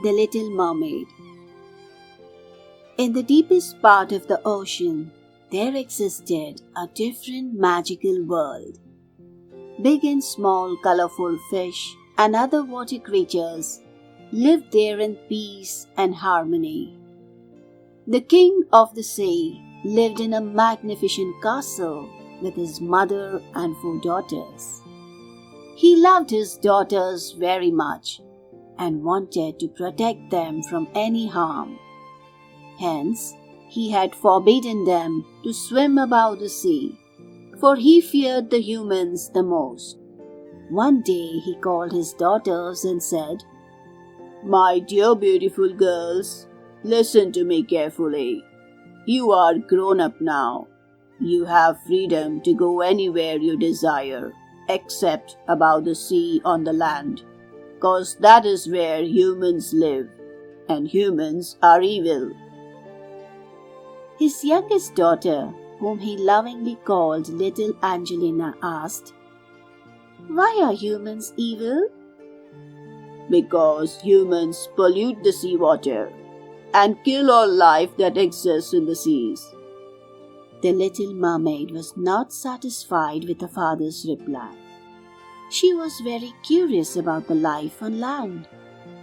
The Little Mermaid. In the deepest part of the ocean, there existed a different magical world. Big and small colorful fish and other water creatures lived there in peace and harmony. The king of the sea lived in a magnificent castle with his mother and 4 daughters. He loved his daughters very much and wanted to protect them from any harm. Hence, he had forbidden them to swim above the sea, for he feared the humans the most. One day he called his daughters and said, "My dear beautiful girls, listen to me carefully. You are grown up now. You have freedom to go anywhere you desire, except above the sea on the land, 'cause that is where humans live, and humans are evil." His youngest daughter, whom he lovingly called Little Angelina, asked, "Why are humans evil?" "Because humans pollute the seawater and kill all life that exists in the seas." The little mermaid was not satisfied with her father's reply. She was very curious about the life on land,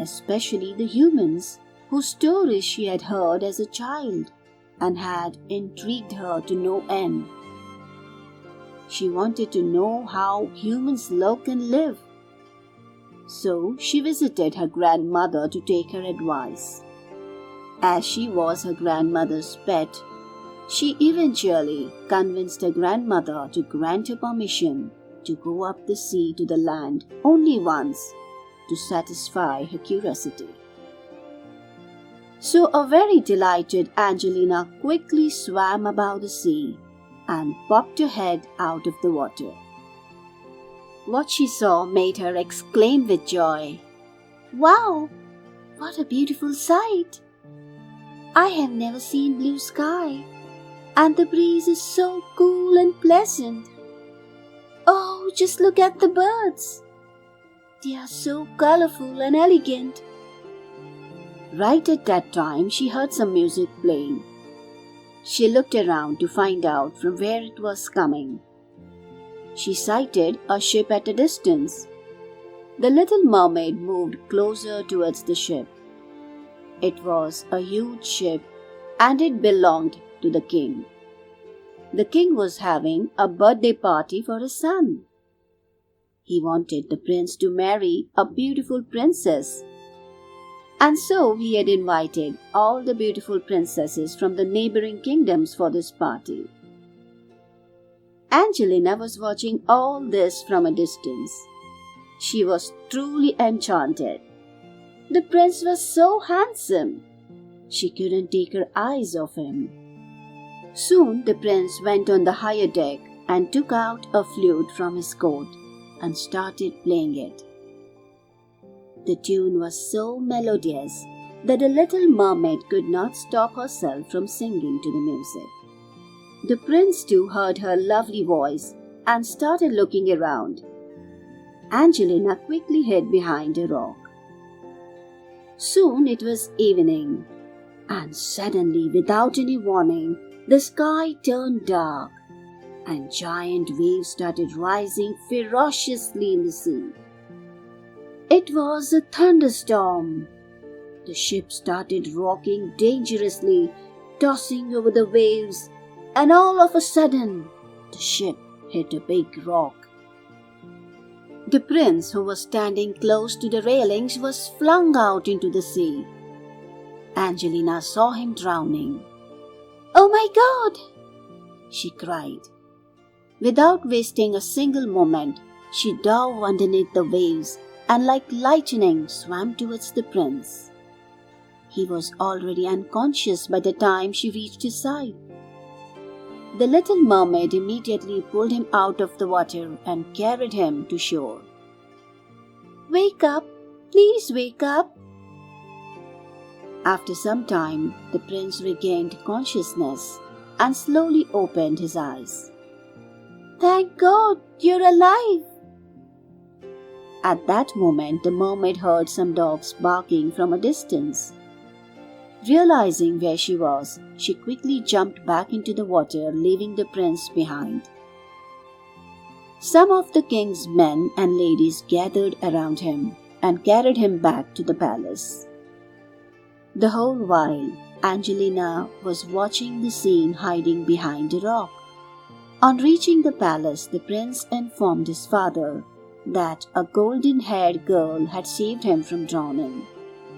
especially the humans whose stories she had heard as a child and had intrigued her to no end. She wanted to know how humans look and live. So she visited her grandmother to take her advice. As she was her grandmother's pet, she eventually convinced her grandmother to grant her permission to go up the sea to the land only once to satisfy her curiosity. So a very delighted Angelina quickly swam above the sea and popped her head out of the water. What she saw made her exclaim with joy, "Wow! What a beautiful sight! I have never seen blue sky, and the breeze is so cool and pleasant. Oh, just look at the birds! They are so colorful and elegant." Right at that time, she heard some music playing. She looked around to find out from where it was coming. She sighted a ship at a distance. The little mermaid moved closer towards the ship. It was a huge ship, and it belonged to the king. The king was having a birthday party for his son. He wanted the prince to marry a beautiful princess, and so he had invited all the beautiful princesses from the neighboring kingdoms for this party. Angelina was watching all this from a distance. She was truly enchanted. The prince was so handsome. She couldn't take her eyes off him. Soon the prince went on the higher deck and took out a flute from his coat and started playing it. The tune was so melodious that the little mermaid could not stop herself from singing to the music. The prince too heard her lovely voice and started looking around. Angelina quickly hid behind a rock. Soon it was evening, and suddenly, without any warning, the sky turned dark, and giant waves started rising ferociously in the sea. It was a thunderstorm. The ship started rocking dangerously, tossing over the waves, and all of a sudden, the ship hit a big rock. The prince, who was standing close to the railings, was flung out into the sea. Angelina saw him drowning. "Oh my God!" she cried. Without wasting a single moment, she dove underneath the waves and like lightning swam towards the prince. He was already unconscious by the time she reached his side. The little mermaid immediately pulled him out of the water and carried him to shore. "Wake up! Please wake up!" After some time, the prince regained consciousness and slowly opened his eyes. "Thank God, you're alive!" At that moment, the mermaid heard some dogs barking from a distance. Realizing where she was, she quickly jumped back into the water, leaving the prince behind. Some of the king's men and ladies gathered around him and carried him back to the palace. The whole while, Angelina was watching the scene hiding behind a rock. On reaching the palace, the prince informed his father that a golden-haired girl had saved him from drowning,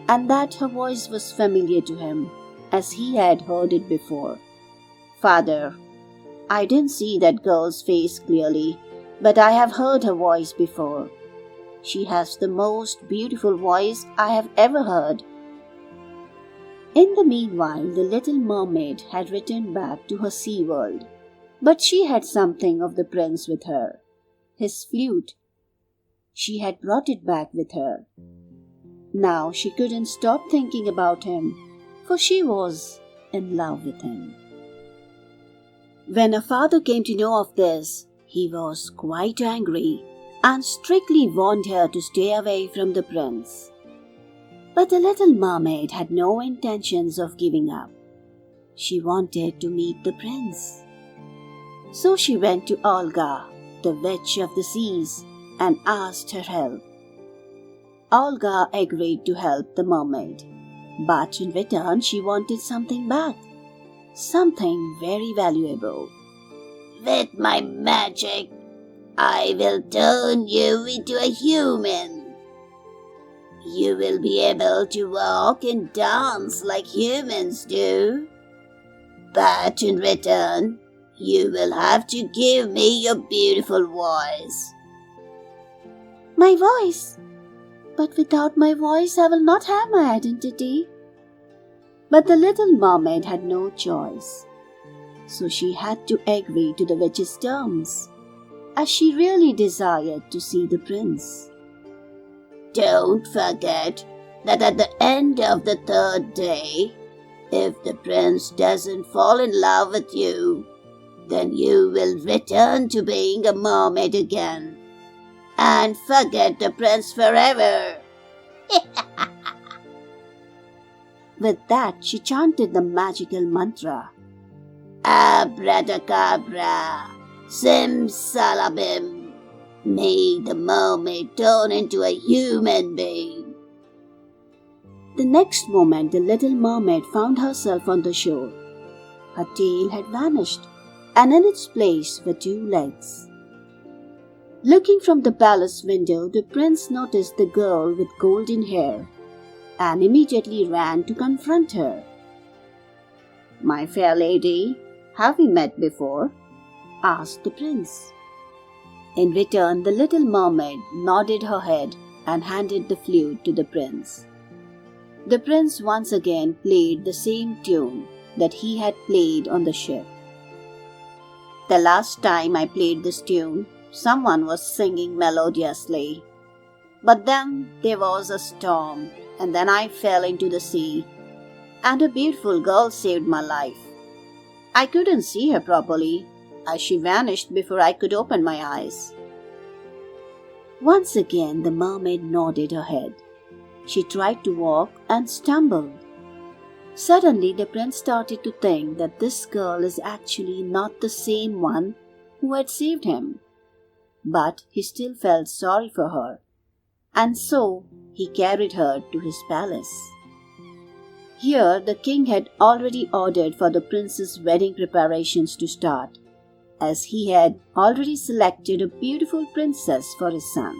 and that her voice was familiar to him, as he had heard it before. "Father, I didn't see that girl's face clearly, but I have heard her voice before. She has the most beautiful voice I have ever heard." In the meanwhile, the little mermaid had returned back to her sea world, but she had something of the prince with her, his flute. She had brought it back with her. Now she couldn't stop thinking about him, for she was in love with him. When her father came to know of this, he was quite angry and strictly warned her to stay away from the prince. But the little mermaid had no intentions of giving up. She wanted to meet the prince. So she went to Olga, the witch of the seas, and asked her help. Olga agreed to help the mermaid, but in return she wanted something back, something very valuable. "With my magic, I will turn you into a human. You will be able to walk and dance like humans do. But in return, you will have to give me your beautiful voice." "My voice? But without my voice, I will not have my identity." But the little mermaid had no choice, so she had to agree to the witch's terms, as she really desired to see the prince. "Don't forget that at the end of the third day, if the prince doesn't fall in love with you, then you will return to being a mermaid again and forget the prince forever." With that, she chanted the magical mantra, "Abracadabra, simsalabim, may the mermaid turn into a human being." The next moment, the little mermaid found herself on the shore. Her tail had vanished, and in its place were 2 legs. Looking from the palace window, the prince noticed the girl with golden hair and immediately ran to confront her. "My fair lady, have we met before?" asked the prince. In return, the little mermaid nodded her head and handed the flute to the prince. The prince once again played the same tune that he had played on the ship. "The last time I played this tune, someone was singing melodiously. But then there was a storm, and then I fell into the sea, and a beautiful girl saved my life. I couldn't see her properly, as she vanished before I could open my eyes." Once again the mermaid nodded her head. She tried to walk and stumbled. Suddenly the prince started to think that this girl is actually not the same one who had saved him. But he still felt sorry for her, and so he carried her to his palace. Here the king had already ordered for the prince's wedding preparations to start, as he had already selected a beautiful princess for his son.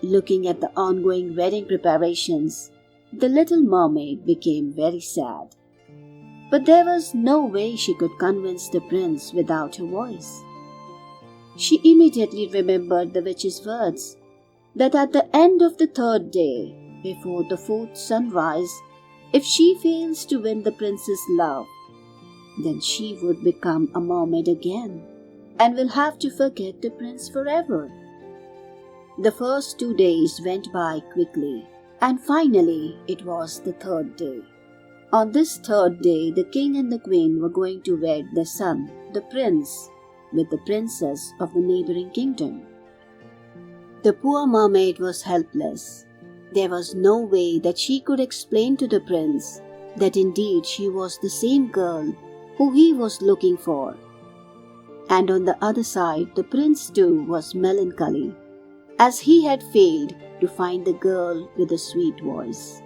Looking at the ongoing wedding preparations, the little mermaid became very sad. But there was no way she could convince the prince without her voice. She immediately remembered the witch's words, that at the end of the third day, before the 4th sunrise, if she fails to win the prince's love, then she would become a mermaid again and will have to forget the prince forever. The first 2 days went by quickly, and finally it was the 3rd day. On this 3rd day, the king and the queen were going to wed their son, the prince, with the princess of the neighboring kingdom. The poor mermaid was helpless. There was no way that she could explain to the prince that indeed she was the same girl who he was looking for. And on the other side, the prince too was melancholy, as he had failed to find the girl with the sweet voice.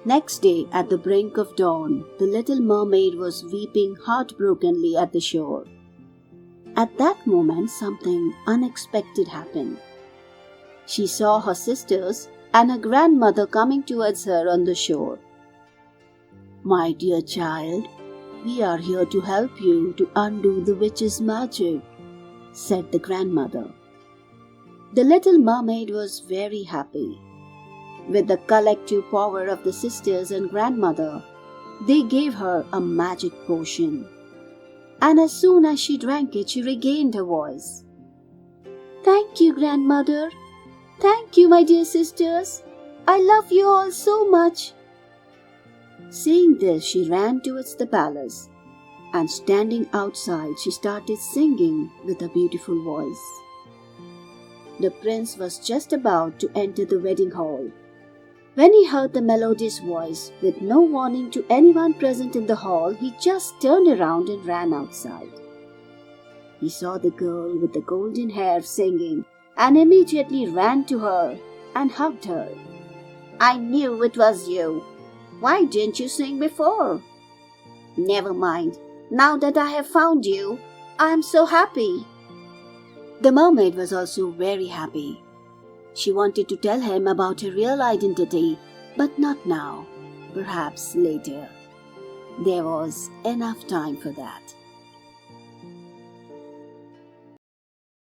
Next day, at the brink of dawn, the little mermaid was weeping heartbrokenly at the shore. At that moment, something unexpected happened. She saw her sisters and her grandmother coming towards her on the shore. "My dear child, we are here to help you to undo the witch's magic," said the grandmother. The little mermaid was very happy. With the collective power of the sisters and grandmother, they gave her a magic potion. And as soon as she drank it, she regained her voice. "Thank you, grandmother. Thank you, my dear sisters. I love you all so much." Saying this, she ran towards the palace, and standing outside, she started singing with a beautiful voice. The prince was just about to enter the wedding hall when he heard the melodious voice. With no warning to anyone present in the hall, he just turned around and ran outside. He saw the girl with the golden hair singing and immediately ran to her and hugged her. "I knew it was you. Why didn't you sing before?" "Never mind. Now that I have found you, I am so happy." The mermaid was also very happy. She wanted to tell him about her real identity, but not now, perhaps later. There was enough time for that.